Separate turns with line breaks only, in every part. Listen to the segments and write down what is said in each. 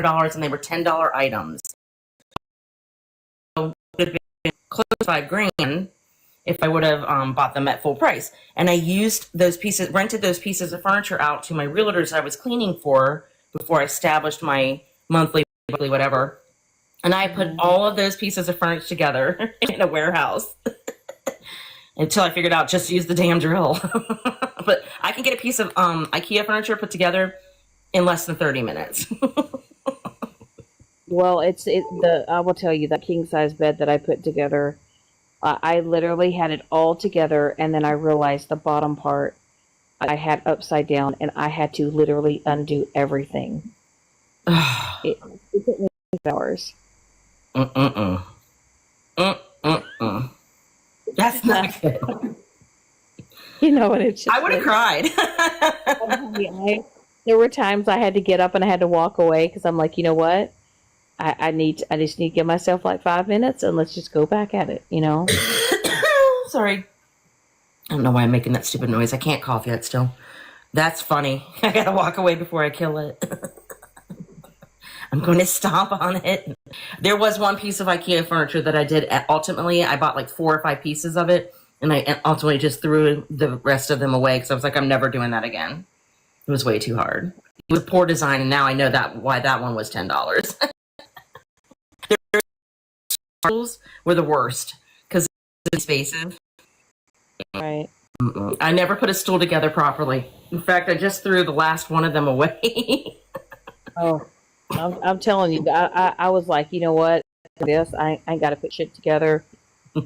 $100 and they were $10 items. So it would have been close to $5,000 if I would have bought them at full price. And I used those pieces, rented those pieces of furniture out to my realtors I was cleaning for before I established my monthly, whatever. And I put all of those pieces of furniture together in a warehouse until I figured out just use the damn drill. But I can get a piece of IKEA furniture put together in less than 30 minutes.
Well, I will tell you, that king size bed that I put together, I literally had it all together, and then I realized the bottom part I had upside down, and I had to literally undo everything. it took me 6 hours.
That's not good.
You know what? It's just
I would have cried.
There were times I had to get up and I had to walk away because I'm like, you know what? I just need to give myself like 5 minutes and let's just go back at it, you know?
Sorry. I don't know why I'm making that stupid noise. I can't cough yet still. That's funny. I gotta walk away before I kill it. I'm going to stomp on it. There was one piece of IKEA furniture that I did. Ultimately, I bought like 4 or 5 pieces of it, and I ultimately just threw the rest of them away because I was like, I'm never doing that again. It was way too hard. It was poor design, and now I know why that one was $10. Their were the worst because it's expensive.
Right.
I never put a stool together properly. In fact, I just threw the last one of them away.
Oh. I'm telling you, I was like, you know what? I ain't got to put shit together.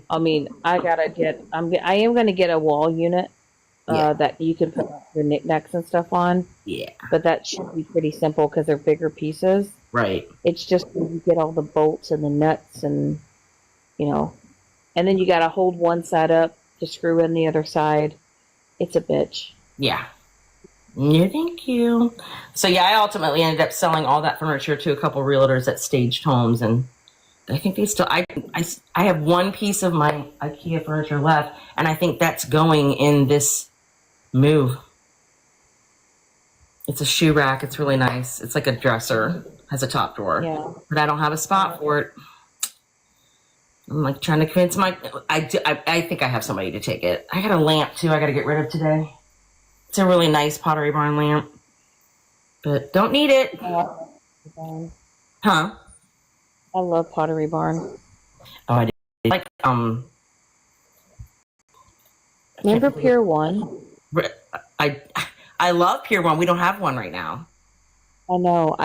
I mean, I am going to get a wall unit that you can put your knickknacks and stuff on.
Yeah.
But that should be pretty simple because they're bigger pieces.
Right.
It's just when you get all the bolts and the nuts and, you know, and then you got to hold one side up to screw in the other side. It's a bitch.
Yeah. No, thank you. So yeah, I ultimately ended up selling all that furniture to a couple realtors at Staged Homes, and I think they still. I have one piece of my IKEA furniture left, and I think that's going in this move. It's a shoe rack. It's really nice. It's like a dresser. Has a top drawer.
Yeah.
But I don't have a spot for it. I'm like trying to convince I think I have somebody to take it. I got a lamp too. I got to get rid of today. It's a really nice Pottery Barn lamp, but don't need it. Huh?
I love Pottery Barn.
Oh, I did. Like,
remember Pier 1?
I love Pier 1. We don't have one right now.
I know.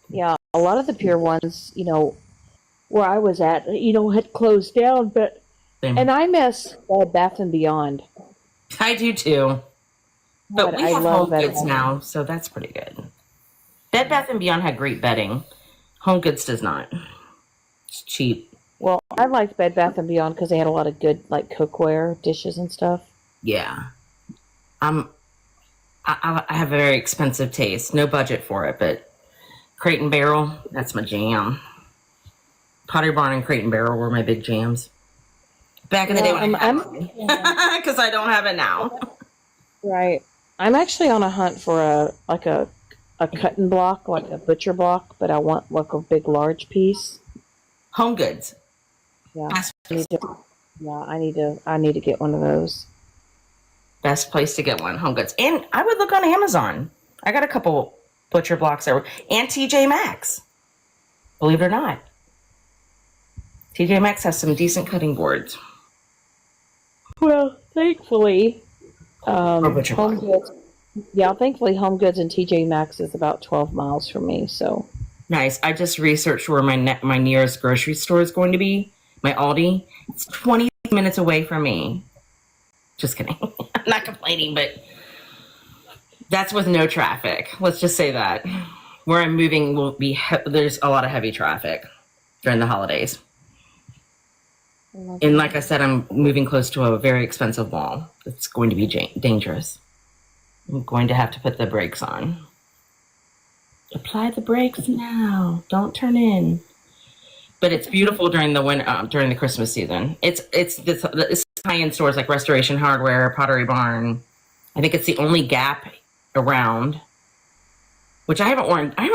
Yeah, a lot of the Pier 1s, you know, where I was at, you know, had closed down, but, and I miss Bath and Beyond.
I do too. But we have Home Goods now, so that's pretty good. Bed Bath & Beyond had great bedding. Home Goods does not. It's cheap.
Well, I liked Bed Bath & Beyond because they had a lot of good, like, cookware, dishes and stuff.
Yeah. I have a very expensive taste. No budget for it, but Crate and Barrel, that's my jam. Pottery Barn and Crate and Barrel were my big jams. Back in the day when because I don't have it now.
Right. I'm actually on a hunt for a cutting block, like a butcher block, but I want like a big large piece.
Home Goods.
Yeah. I need to get one of those.
Best place to get one, Home Goods. And I would look on Amazon. I got a couple butcher blocks there. And TJ Maxx. Believe it or not. TJ Maxx has some decent cutting boards.
Well, thankfully, Home Goods. Yeah, thankfully, Home Goods and TJ Maxx is about 12 miles from me. So
nice. I just researched where my nearest grocery store is going to be. My Aldi. It's 20 minutes away from me. Just kidding. I'm not complaining, but that's with no traffic. Let's just say that where I'm moving will be. There's a lot of heavy traffic during the holidays. And like I said, I'm moving close to a very expensive mall. It's going to be dangerous. I'm going to have to put the brakes on. Apply the brakes now. Don't turn in. But it's beautiful during the during the Christmas season. It's high-end stores like Restoration Hardware, Pottery Barn. I think it's the only Gap around. which I haven't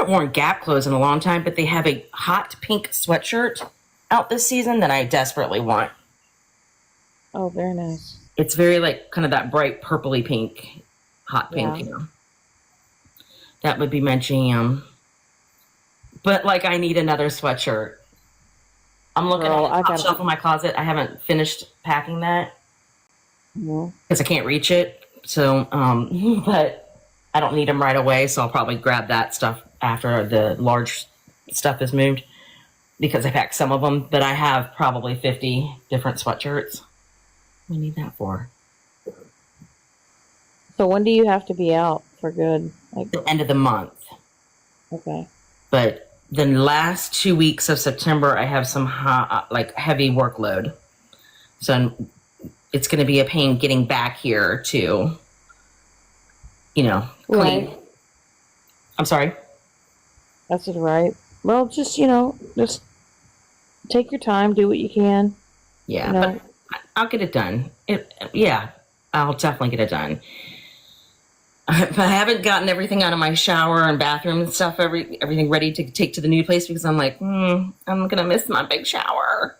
worn Gap clothes in a long time, but they have a hot pink sweatshirt out this season that I desperately want.
Oh, very nice.
It's very like kind of that bright purpley pink, hot pink,
Yeah.
you know. That would be my jam. But like, I need another sweatshirt. I'm looking
Girl,
at the top shelf in my closet. I haven't finished packing that because I can't reach it. So, but I don't need them right away. So I'll probably grab that stuff after the large stuff is moved because I packed some of them. But I have probably 50 different sweatshirts. What do I need that for?
So when do you have to be out for good? Like,
The end of the month.
okay.
But the last 2 weeks of September, I have some heavy workload. So it's going to be a pain getting back here to, clean.
Right.
I'm sorry.
That's it, right? Well, just take your time, do what you can.
Yeah,
You know.
but I'll get it done. I'll definitely get it done. I haven't gotten everything out of my shower and bathroom and stuff, everything ready to take to the new place because I'm like, I'm going to miss my big shower.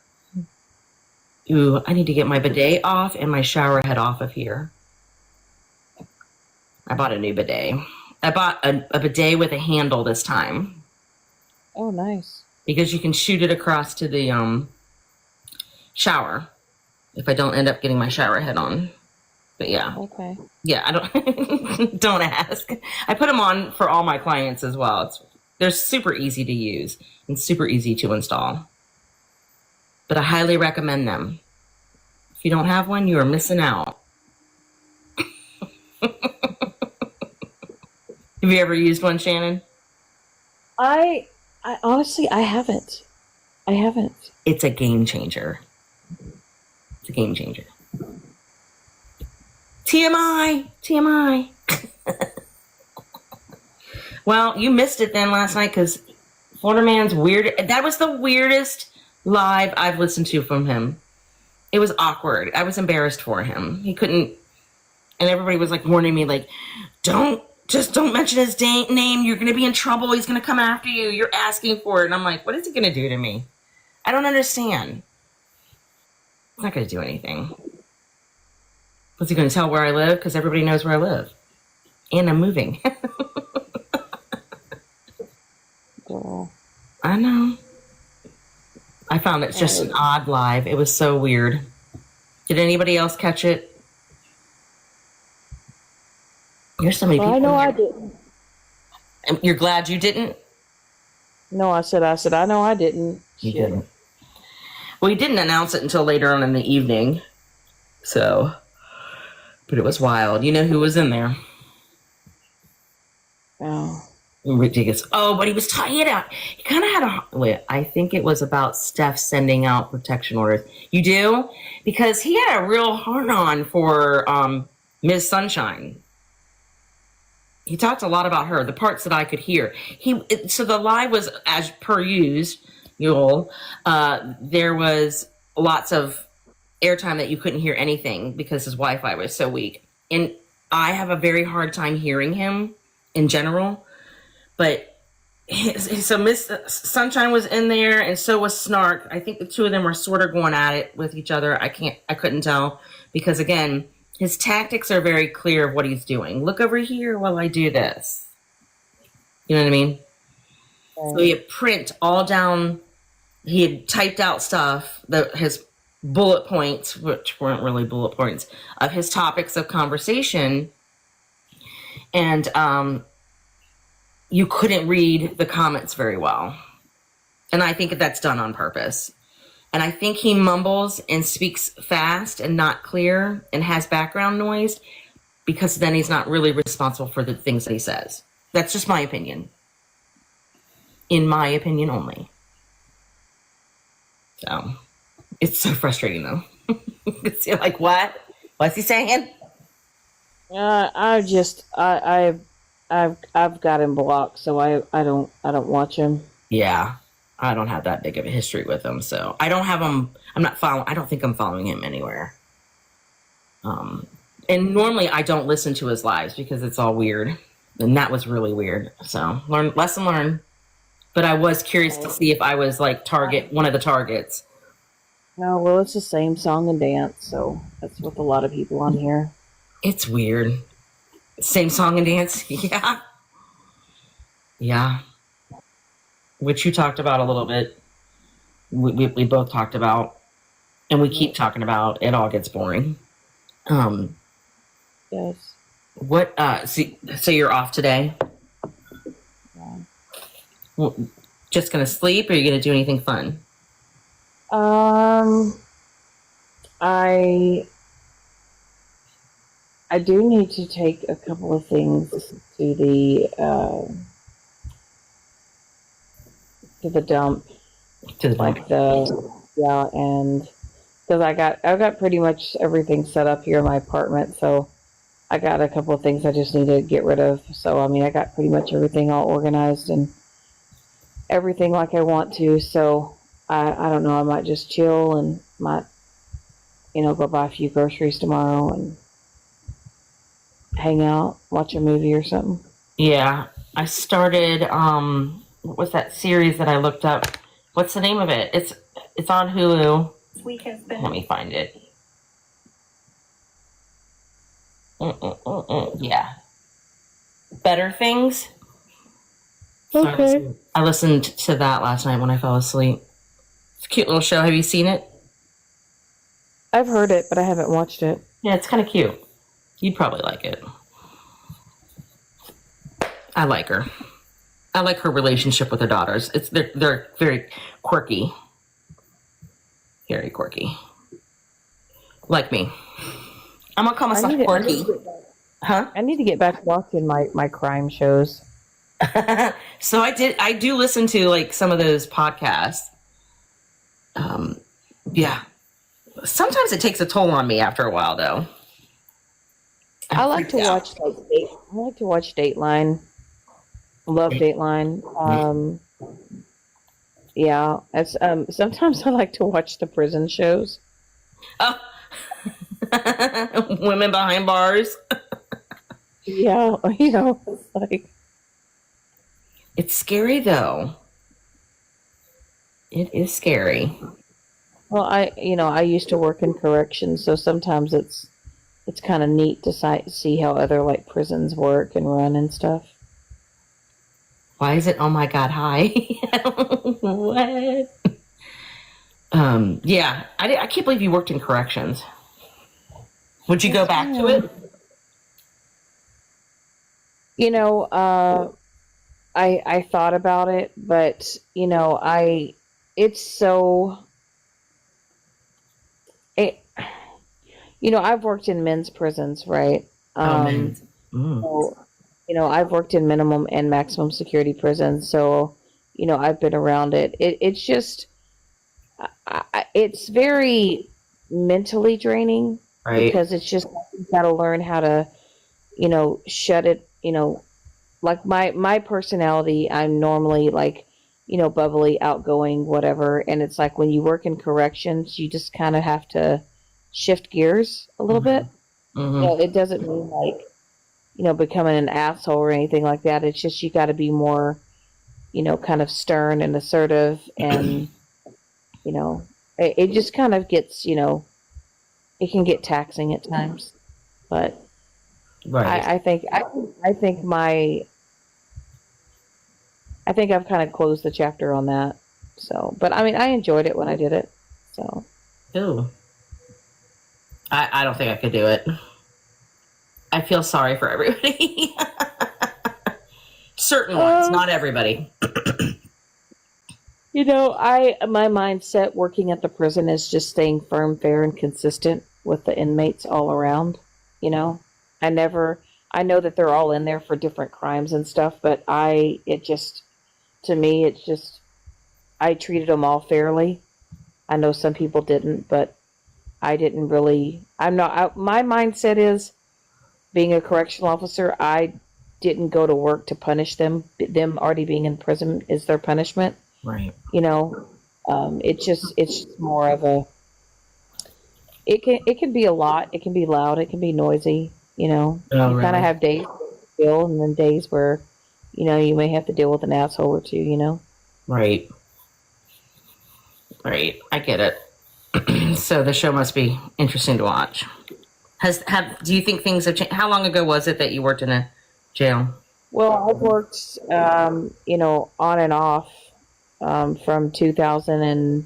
Ooh, I need to get my bidet off and my shower head off of here. I bought a new bidet. I bought a bidet with a handle this time
Oh, nice.
because you can shoot it across to the shower if I don't end up getting my shower head on. But yeah.
Okay.
Yeah, I don't don't ask. I put them on for all my clients as well. They're super easy to use and super easy to install. But I highly recommend them. If you don't have one, you are missing out. Have you ever used one, Shannon?
I honestly, I haven't.
It's a game changer. It's a game changer. TMI. Well, you missed it then last night because Florida Man's weird. That was the weirdest live I've listened to from him. It was awkward. I was embarrassed for him. He couldn't, and everybody was like warning me, like, don't mention his name. You're going to be in trouble. He's going to come after you. You're asking for it. And I'm like, what is he going to do to me? I don't understand. He's not going to do anything. Was he going to tell where I live? Because everybody knows where I live. And I'm moving.
Girl.
I know. I found it's just an odd live. It was so weird. Did anybody else catch it? There's so many people.
I know
here.
I didn't.
You're glad you didn't?
No, I said, I know I didn't.
You
Shit.
didn't. Well, he didn't announce it until later on in the evening. So, but it was wild. You know who was in there?
Oh.
Ridiculous. Oh, but he was tying it out. He kind of had a wait. I think it was about Steph sending out protection orders. You do? Because he had a real hard on for Ms. Sunshine. He talked a lot about her, the parts that I could hear. So the live was as per usual. There was lots of airtime that you couldn't hear anything because his Wi-Fi was so weak. And I have a very hard time hearing him in general. But so Miss Sunshine was in there, and so was Snark. I think the two of them were sort of going at it with each other. I couldn't tell because again, his tactics are very clear of what he's doing. Look over here while I do this. You know what I mean? So he had print all down. He had typed out stuff his bullet points, which weren't really bullet points, of his topics of conversation, and you couldn't read the comments very well. And I think that's done on purpose. And I think he mumbles and speaks fast and not clear and has background noise because then he's not really responsible for the things that he says. That's just my opinion. In my opinion only. So it's so frustrating though. You're like, what? What's he saying?
I've got him blocked, so I don't watch him.
Yeah, I don't have that big of a history with him, so I don't have him. I don't think I'm following him anywhere. And normally I don't listen to his lives because it's all weird. And that was really weird. So lesson learned. But I was curious to see if I was like one of the targets.
No, well, it's the same song and dance, so that's with a lot of people on here.
It's weird. Same song and dance. Yeah. Yeah. Which you talked about a little bit. We both talked about, and we keep talking about. It all gets boring.
Yes.
What? So you're off today?
Yeah.
Well, just gonna sleep, or are you gonna do anything fun?
I do need to take a couple of things to the dump,
To the
like and because I've got pretty much everything set up here in my apartment, so I got a couple of things I just need to get rid of. So I mean, I got pretty much everything all organized and everything like I want to. So I don't know. I might just chill and might go buy a few groceries tomorrow and hang out, watch a movie or something.
Yeah, I started. What was that series that I looked up? What's the name of it? It's on Hulu. Let me find it. Yeah, Better Things.
Okay.
So I listened to that last night when I fell asleep. It's a cute little show. Have you seen it?
I've heard it, but I haven't watched it.
Yeah, it's kind of cute. You'd probably like it. I like her. I like her relationship with her daughters. They're very quirky. Very quirky. Like me. I'm gonna call myself quirky. Huh?
I need to get back to watching my crime shows.
So I do listen to like some of those podcasts. Yeah. Sometimes it takes a toll on me after a while though.
I like to watch Dateline. Love Dateline. Yeah, it's sometimes I like to watch the prison shows.
Oh. Women behind bars.
Yeah, it's like
it's scary though. It is scary.
well, I used to work in corrections, so sometimes it's kind of neat to see how other like prisons work and run and stuff.
Why is it? Oh my God! Hi. What? Yeah, I can't believe you worked in corrections. Would you go back to it?
I thought about it, but it's so I've worked in men's prisons, right?
Men.
So, I've worked in minimum and maximum security prisons, so I've been around it. It's just it's very mentally draining,
Right.
because it's just you got to learn how to shut it. Like my personality, I'm normally like bubbly, outgoing, whatever, and it's like when you work in corrections, you just kind of have to shift gears a little bit.
Mm-hmm.
It doesn't mean like becoming an asshole or anything like that. It's just you got to be more kind of stern and assertive, and it just kind of gets it can get taxing at times. But
Right.
I think I've kind of closed the chapter on that. So, but I mean, I enjoyed it when I did it. So,
Ooh. I don't think I could do it. I feel sorry for everybody. Certain ones, not everybody.
my mindset working at the prison is just staying firm, fair, and consistent with the inmates all around. I know that they're all in there for different crimes and stuff, but I treated them all fairly. I know some people didn't, but I didn't really. My mindset is, being a correctional officer, I didn't go to work to punish them. Them already being in prison is their punishment.
Right.
It's just more of a. It can be a lot. It can be loud. It can be noisy. You kind of have days deal, and then days where, you may have to deal with an asshole or two.
Right. Right. I get it. So the show must be interesting to watch. Do you think things have changed? How long ago was it that you worked in a jail?
Well, I've worked, on and off, from 2000 and,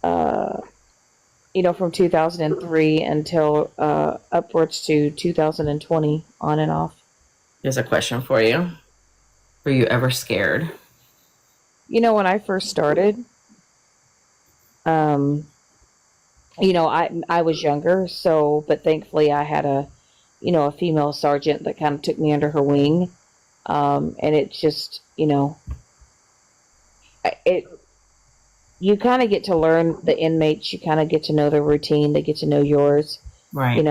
from 2003 until, upwards to 2020, on and off.
There's a question for you. Were you ever scared?
When I first started, I was younger, but thankfully I had a female sergeant that kind of took me under her wing. And it just, you kind of get to learn the inmates. You kind of get to know their routine. They get to know yours.
Right.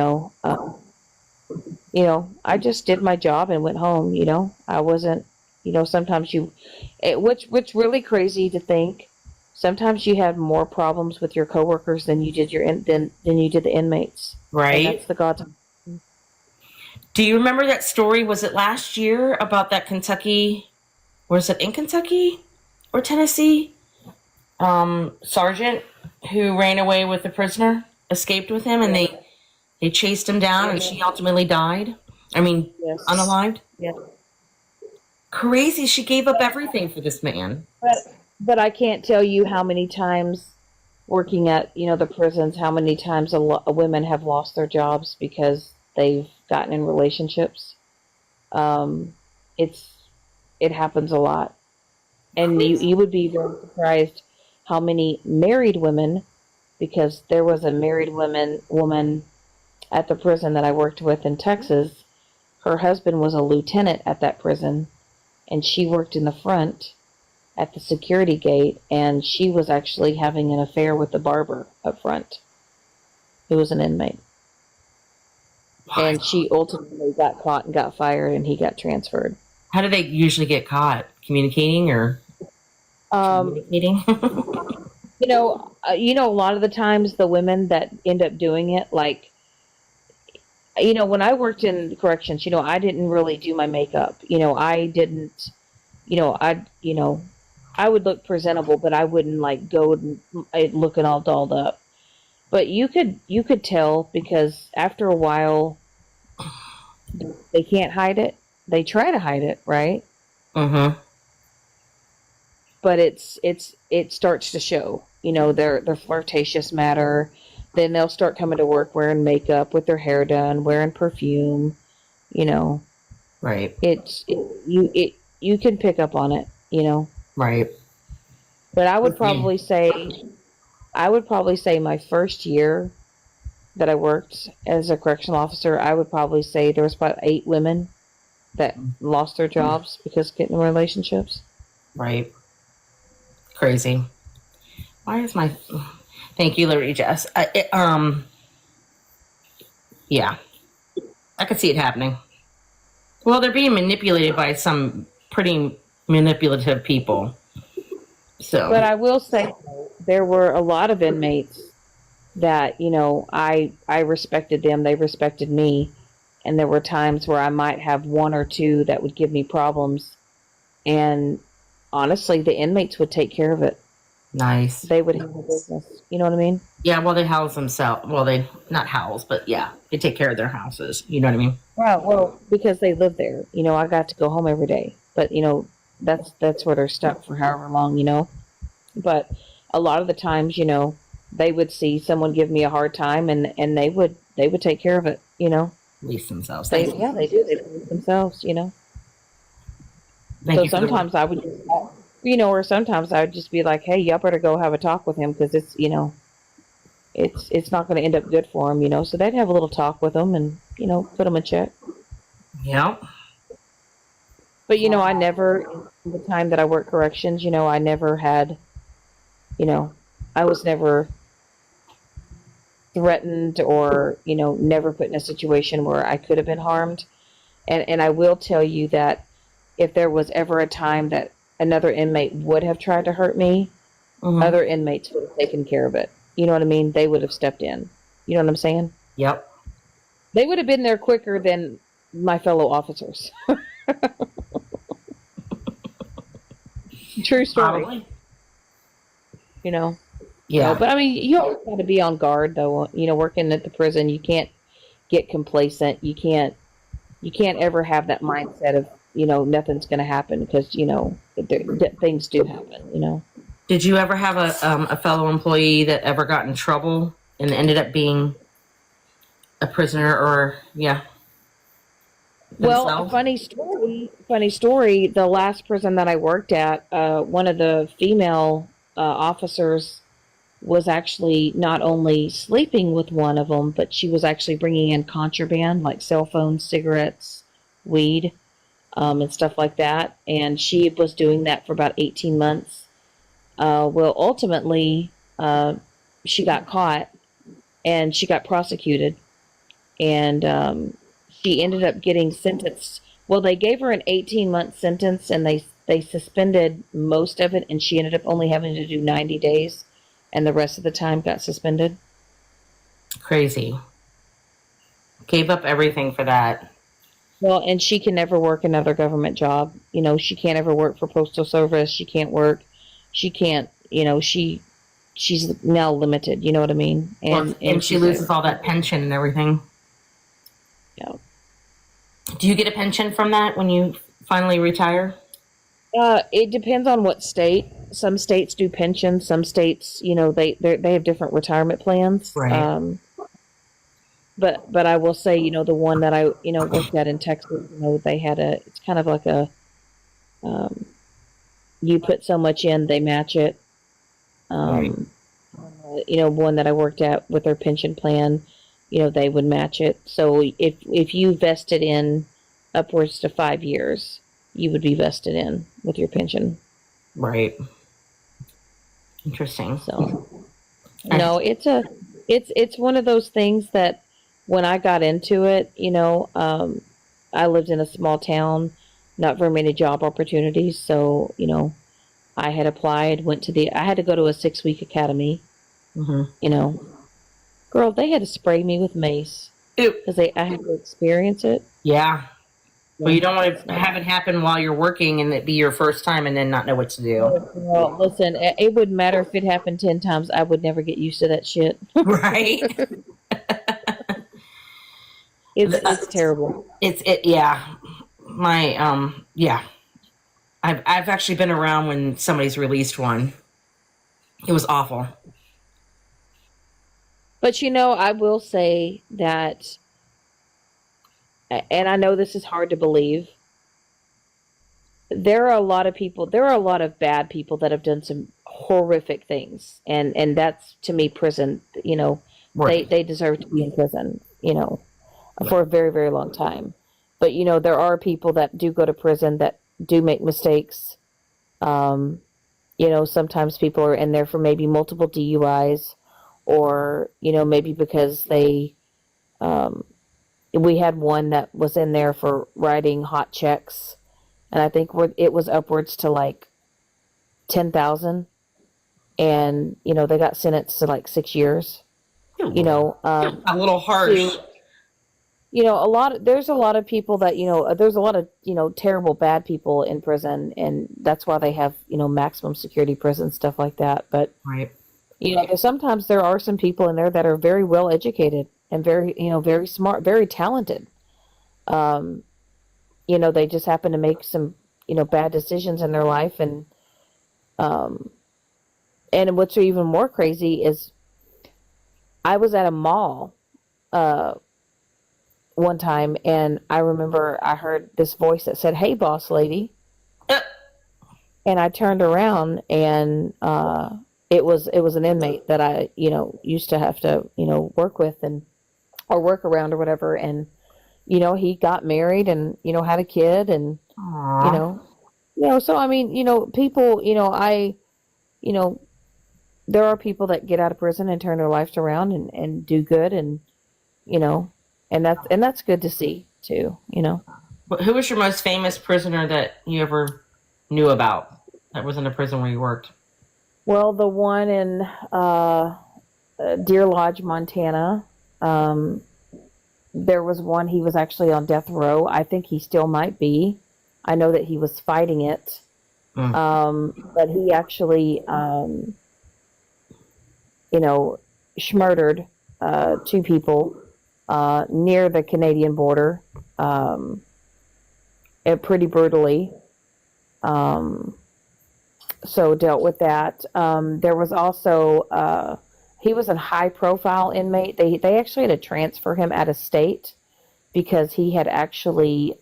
I just did my job and went home. I wasn't, sometimes which really crazy to think. Sometimes you had more problems with your coworkers than you did than you did the inmates.
Right.
And that's the God's.
Do you remember that story? Was it last year about that Kentucky? Was it in Kentucky or Tennessee? Sergeant who ran away with the prisoner, escaped with him, and they chased him down, and she ultimately died. I mean,
Yes.
unalived.
Yeah.
Crazy. She gave up everything for this man.
But I can't tell you how many times working at the prisons, how many times women have lost their jobs because they've gotten in relationships. It happens a lot, and you would be very surprised how many married women, because there was a married woman at the prison that I worked with in Texas. Her husband was a lieutenant at that prison, and she worked in the front at the security gate, and she was actually having an affair with the barber up front, who was an inmate. And she ultimately got caught and got fired, and he got transferred.
How do they usually get caught? Communicating or communicating?
A lot of the times the women that end up doing it, like, when I worked in corrections, I didn't really do my makeup. I didn't, I would look presentable, but I wouldn't like go looking all dolled up. But you could tell, because after a while, they can't hide it. They try to hide it, right?
Mm-hmm.
But it starts to show. Their flirtatious matter. Then they'll start coming to work wearing makeup, with their hair done, wearing perfume.
Right.
You can pick up on it.
Right.
But I would probably say my first year that I worked as a correctional officer, I would probably say there was about 8 women that lost their jobs because of getting in relationships.
Right. Crazy. Why is my... Thank you, Larry Jess. Yeah. I could see it happening. Well, they're being manipulated by some pretty manipulative people. So,
but I will say there were a lot of inmates that, I respected them, they respected me, and there were times where I might have 1 or 2 that would give me problems, and honestly, the inmates would take care of it.
Nice.
They would handle business. You know what I mean?
Yeah, well, they house themselves. Well, they not house, but yeah, they take care of their houses. You know what I mean?
Well, because they live there. I got to go home every day, but that's where they're stuck for however long. But a lot of the times, they would see someone give me a hard time, and they would take care of it.
Lease themselves.
They do. They police themselves.
Thank
So
you for the-
sometimes I would just, or sometimes I would just be like, hey, y'all better go have a talk with him, because it's it's not going to end up good for him. So they'd have a little talk with him and put him in check.
Yeah.
But I never, in the time that I worked corrections, I never had, I was never threatened or never put in a situation where I could have been harmed. And I will tell you that if there was ever a time that another inmate would have tried to hurt me, other inmates would have taken care of it. You know what I mean? They would have stepped in. You know what I'm saying?
Yep.
They would have been there quicker than my fellow officers. True story.
Probably.
You know.
Yeah.
So, but I mean, you always got to be on guard, though. You know, working at the prison, you can't get complacent. You can't ever have that mindset of, nothing's going to happen, because things do happen.
Did you ever have a fellow employee that ever got in trouble and ended up being a prisoner, or
Well,
themselves?
funny story. The last prison that I worked at, one of the female officers was actually not only sleeping with one of them, but she was actually bringing in contraband like cell phones, cigarettes, weed, and stuff like that. And she was doing that for about 18 months. Well, ultimately, she got caught and she got prosecuted, and she ended up getting sentenced. Well, they gave her an 18-month sentence, and they suspended most of it, and she ended up only having to do 90 days, and the rest of the time got suspended.
Crazy. Gave up everything for that.
Well, and she can never work another government job. She can't ever work for postal service. She can't work. She can't. She's now limited. You know what I mean?
And she loses all that pension and everything.
Yeah.
Do you get a pension from that when you finally retire?
It depends on what state. Some states do pensions. Some states, they have different retirement plans.
Right.
But I will say, the one that I worked at in Texas, they had it's kind of like you put so much in, they match it.
Right.
One that I worked at with their pension plan, they would match it. So if you vested in upwards to 5 years, you would be vested in with your pension.
Right. Interesting.
So, no, it's one of those things that when I got into it, I lived in a small town, not very many job opportunities. So, I had applied, I had to go to a 6-week academy.
Mm-hmm.
Girl, they had to spray me with mace because I had to experience it.
Yeah. Well, you don't want to have it happen while you're working and it be your first time and then not know what to do.
Well, listen, it wouldn't matter if it happened 10 times. I would never get used to that shit.
Right.
It's terrible.
Yeah. I've actually been around when somebody's released one. It was awful.
But I will say that, and I know this is hard to believe, there are a lot of bad people that have done some horrific things, and that's, to me, prison.
Right.
They deserve to be in prison, for a very, very long time. But there are people that do go to prison that do make mistakes. Sometimes people are in there for maybe multiple DUIs, or maybe because we had one that was in there for writing hot checks, and I think it was upwards to like 10,000, and they got sentenced to like 6 years.
A little harsh.
There's a lot of people that there's a lot of terrible bad people in prison, and that's why they have maximum security prison, stuff like that. But
Right.
sometimes there are some people in there that are very well educated and very very smart, very talented. They just happen to make some bad decisions in their life, and what's even more crazy is I was at a mall one time, and I remember I heard this voice that said, "Hey, boss lady," and I turned around, and it was an inmate that I used to have to work with or work around or whatever, and he got married and had a kid, and
Aww.
so I mean people there are people that get out of prison and turn their lives around and do good, and and that's good to see too.
Who was your most famous prisoner that you ever knew about that was in a prison where you worked?
Well, the one in Deer Lodge, Montana, There was one, he was actually on death row. I think he still might be. I know that he was fighting it. But he actually, murdered two people near the Canadian border, pretty brutally. So dealt with that. There was also he was a high profile inmate. They actually had to transfer him out of state because he had actually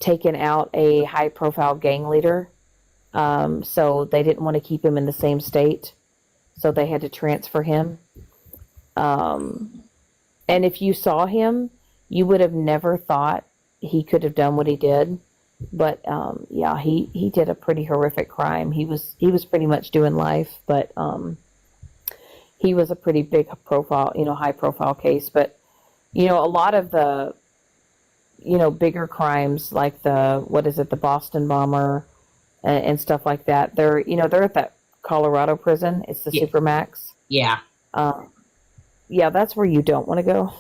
taken out a high profile gang leader. So they didn't want to keep him in the same state. So they had to transfer him. And if you saw him, you would have never thought he could have done what he did. But he did a pretty horrific crime. He was pretty much doing life, but he was a pretty big profile, high profile case. But a lot of the bigger crimes like the Boston bomber and stuff like that. They're at that Colorado prison. It's the Supermax.
Yeah.
Yeah, that's where you don't want to go.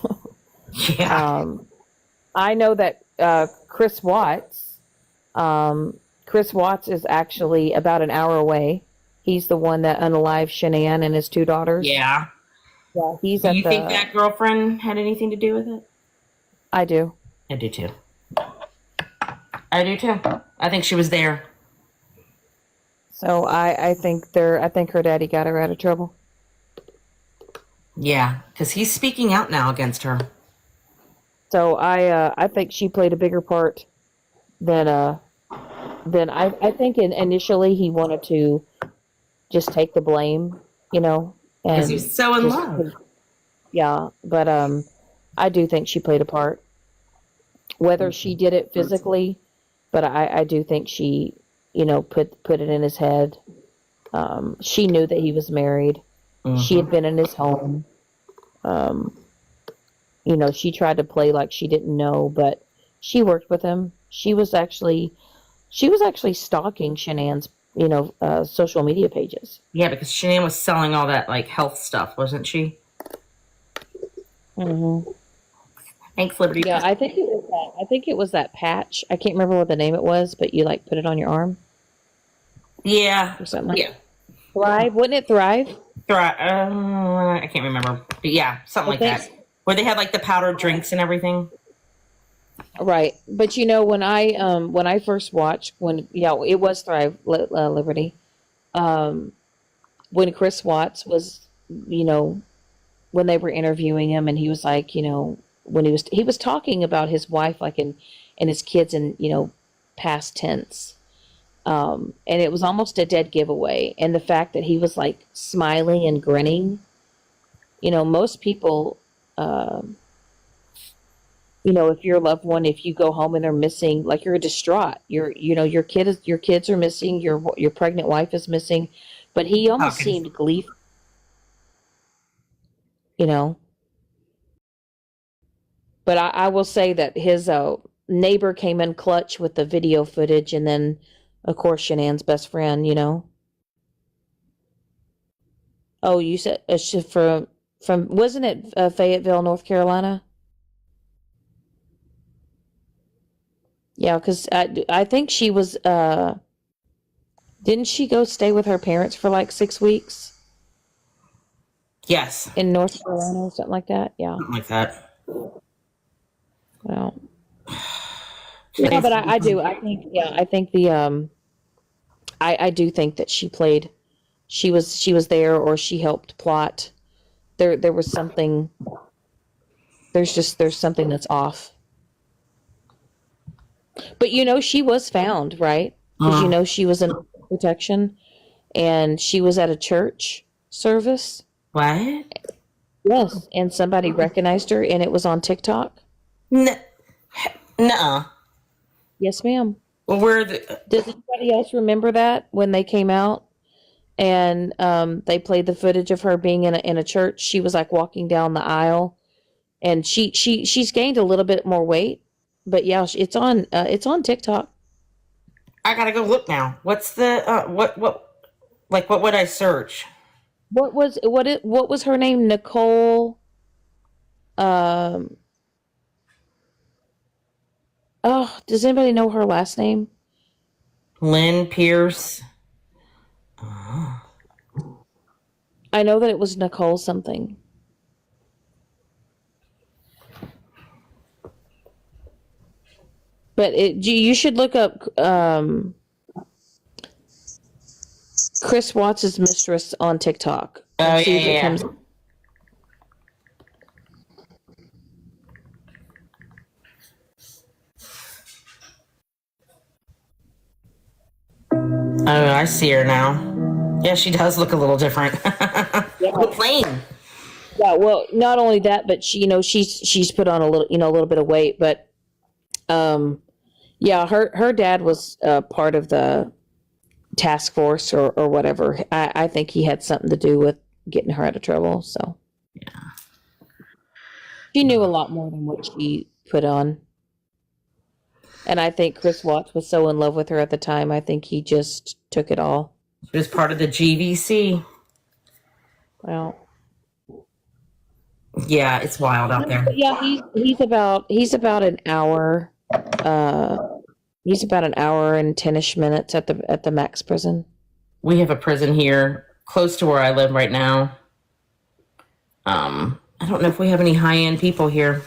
Yeah.
I know that Chris Watts is actually about an hour away. He's the one that unalived Shanann and his two daughters.
Yeah.
Yeah, he's
Do you think that girlfriend had anything to do with it?
I do.
I do too. I think she was there.
So I think her daddy got her out of trouble.
Yeah, because he's speaking out now against her.
So I think she played a bigger part than I think initially he wanted to just take the blame,
Because he's so in love.
Yeah, but I do think she played a part. Whether she did it physically, but I do think she, put it in his head. She knew that he was married. Mm-hmm. She had been in his home. She tried to play like she didn't know, but she worked with him. She was actually stalking Shanann's, social media pages.
Yeah, because Shanann was selling all that like health stuff, wasn't she?
Mm-hmm.
Thanks, Liberty.
Yeah, I think it was that patch. I can't remember what the name it was, but you like put it on your arm.
Yeah.
Or something like
yeah.
Thrive, wouldn't it Thrive?
I can't remember. But yeah, something like that. Where they had like the powdered drinks and everything.
Right. But when I first watched it was Thrive Liberty. When Chris Watts was, when they were interviewing him and he was like, when he was talking about his wife like and his kids in, past tense. And it was almost a dead giveaway. And the fact that he was like smiling and grinning, most people, if your loved one, if you go home and they're missing, like you're distraught, your kids are missing, your pregnant wife is missing, but he almost seemed gleeful, But I will say that his neighbor came in clutch with the video footage, and then, of course, Shanann's best friend, Oh, you said from wasn't it Fayetteville, North Carolina? Yeah, because I think she was, didn't she go stay with her parents for like 6 weeks?
Yes.
In North Carolina or something like that? Yeah.
Something like that.
Well. Yeah, but I do. I think I do think that she was there or she helped plot. There was something, there's something that's off. But she was found, right? Because she was in protection and she was at a church service.
What?
Yes, and somebody recognized her and it was on TikTok.
Nuh-uh.
Yes, ma'am.
Well,
does anybody else remember that when they came out and they played the footage of her being in a church? She was like walking down the aisle, and she's gained a little bit more weight, but yeah, it's on TikTok.
I gotta go look now. What's the what would I search?
What was her name? Nicole. Oh, does anybody know her last name?
Lynn Pierce.
I know that it was Nicole something. But you should look up Chris Watts' mistress on TikTok
Oh,
and
yeah,
see if
yeah,
it
yeah.
comes.
Oh, I see her now. Yeah, she does look a little different.
Yeah.
But plain.
Yeah, well, not only that, but she's put on a little, a little bit of weight, but yeah, her dad was part of the task force or whatever. I think he had something to do with getting her out of trouble. So she knew a lot more than what she put on. And I think Chris Watts was so in love with her at the time. I think he just took it all.
She was part of the GVC.
Well,
Yeah, it's wild out there.
yeah, he's about an hour. He's about an hour and 10ish minutes at the max prison.
We have a prison here close to where I live right now. I don't know if we have any high-end people here.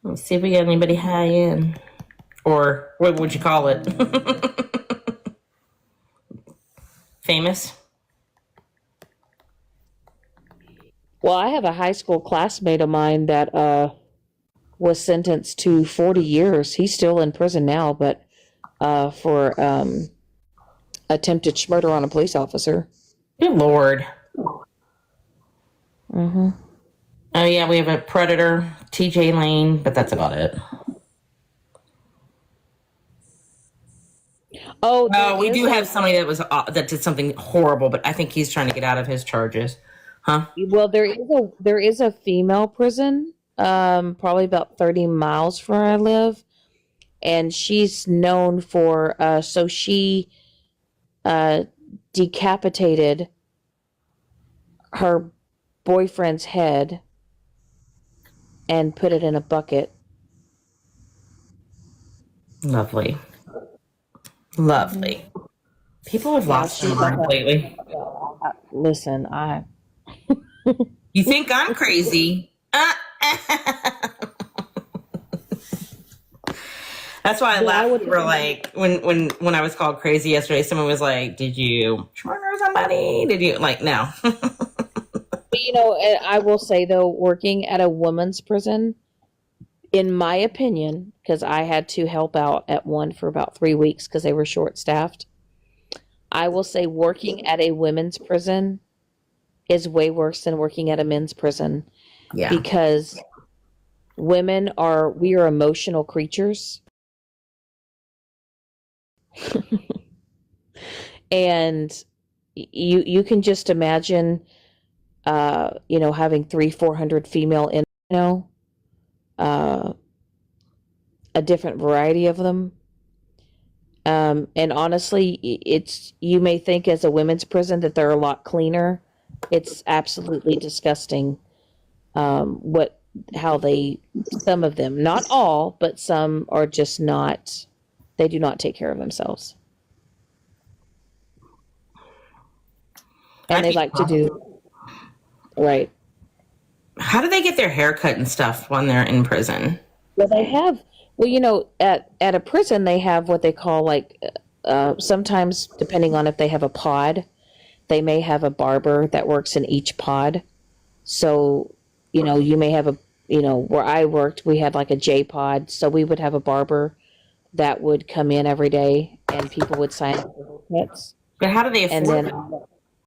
Let's see if we got anybody high-end. Or what would you call it? Famous?
Well, I have a high school classmate of mine that was sentenced to 40 years. He's still in prison now, but for attempted murder on a police officer.
Good Lord.
Mm-hmm.
Oh, yeah, we have a Predator, TJ Lane, but that's about it.
Oh,
we do have somebody that did something horrible, but I think he's trying to get out of his charges. Huh?
Well, there is a female prison, probably about 30 miles from where I live, and she's known for so she decapitated her boyfriend's head and put it in a bucket.
Lovely. Lovely. People have lost their mind lately.
Listen,
You think I'm crazy? That's why I laughed. We're like, when I was called crazy yesterday, someone was like, "Did you murder somebody? Did you like no?"
I will say though, working at a women's prison, in my opinion, because I had to help out at one for about 3 weeks because they were short staffed. I will say working at a women's prison is way worse than working at a men's prison.
Yeah.
Because we are emotional creatures. And you can just imagine having 300-400 female in, a different variety of them. And honestly, you may think as a women's prison that they're a lot cleaner. It's absolutely disgusting. How some of them, not all, but some are just not, they do not take care of themselves. And they like to do, right.
How do they get their hair cut and stuff when they're in prison?
Well, at a prison, they have what they call sometimes, depending on if they have a pod, they may have a barber that works in each pod. So, you may have where I worked, we had like a J pod. So we would have a barber that would come in every day and people would sign up for haircuts.
But how do they afford it?